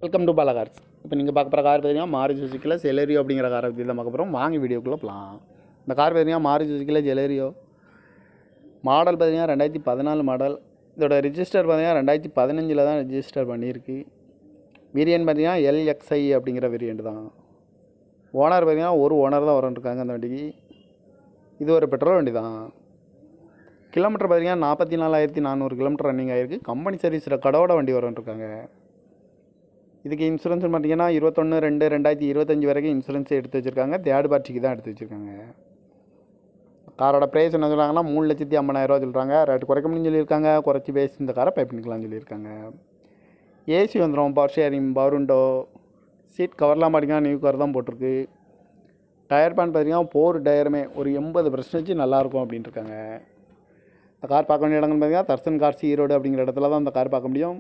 Welcome to Bala cars. இப்போ நீங்கள் பார்க்க போகிற கார் பார்த்தீங்கன்னா மாருதி சுசுக்கியில் செலரியோ அப்படிங்கிற காரை பற்றி தான் பார்க்க போகிறோம். வாங்கி வீடியோக்குள்ளே போகலாம். இந்த கார் பார்த்தீங்கன்னா மாருதி சுசுக்கியில் செலரியோ மாடல் பார்த்தீங்கன்னா 2014 மாடல். இதோட ரிஜிஸ்டர் பார்த்தீங்கன்னா 2015 தான் ரிஜிஸ்டர் பண்ணியிருக்கு. வேரியன்ட் பார்த்தீங்கன்னா LXI அப்படிங்கிற வேரியண்ட் தான். ஓனர் பார்த்தீங்கன்னா ஒரு ஓனர் தான் வரன்ட்ருக்காங்க அந்த வண்டிக்கு. இது ஒரு பெட்ரோல் வண்டி தான். கிலோமீட்டர் பார்த்தீங்கன்னா 44,400 கிலோமீட்டர் ரன்னிங் ஆகிருக்கு. கம்பெனி சர்வீஸ் ரெக்கார்டோட வண்டி வரன்ட்ருக்காங்க. இதுக்கு இன்சூரன்ஸ் பார்த்தீங்கன்னா 21/2/2025 வரைக்கும் இன்சூரன்ஸ் எடுத்து வச்சுருக்காங்க. தேர்ட் பார்ட்டிக்கு தான் எடுத்து வச்சுருக்காங்க. காரோட ப்ரைஸ் என்ன சொல்கிறாங்கன்னா 3,50,000 சொல்கிறாங்க. ரேட்டு குறைக்க முடியும்னு சொல்லியிருக்காங்க. குறைச்சி பேசி இந்த காரை பை பண்ணிக்கலாம்னு சொல்லியிருக்காங்க. ஏசி வந்துடும், power steering, power window, seat கவர்லாம் பார்த்தீங்கன்னா நியூ கவர் தான் போட்டிருக்கு. டயர் பேன் பார்த்தீங்கன்னா 4 டயருமே ஒரு 80% நல்லாயிருக்கும் அப்படின்ட்டு இருக்காங்க. இந்த கார் பார்க்க வேண்டிய இடங்கள் பார்த்தீங்கன்னா தர்சன் கார்ஸ் ஈரோடு அப்படிங்கிற இடத்துல தான் இந்த கார் பார்க்க முடியும்.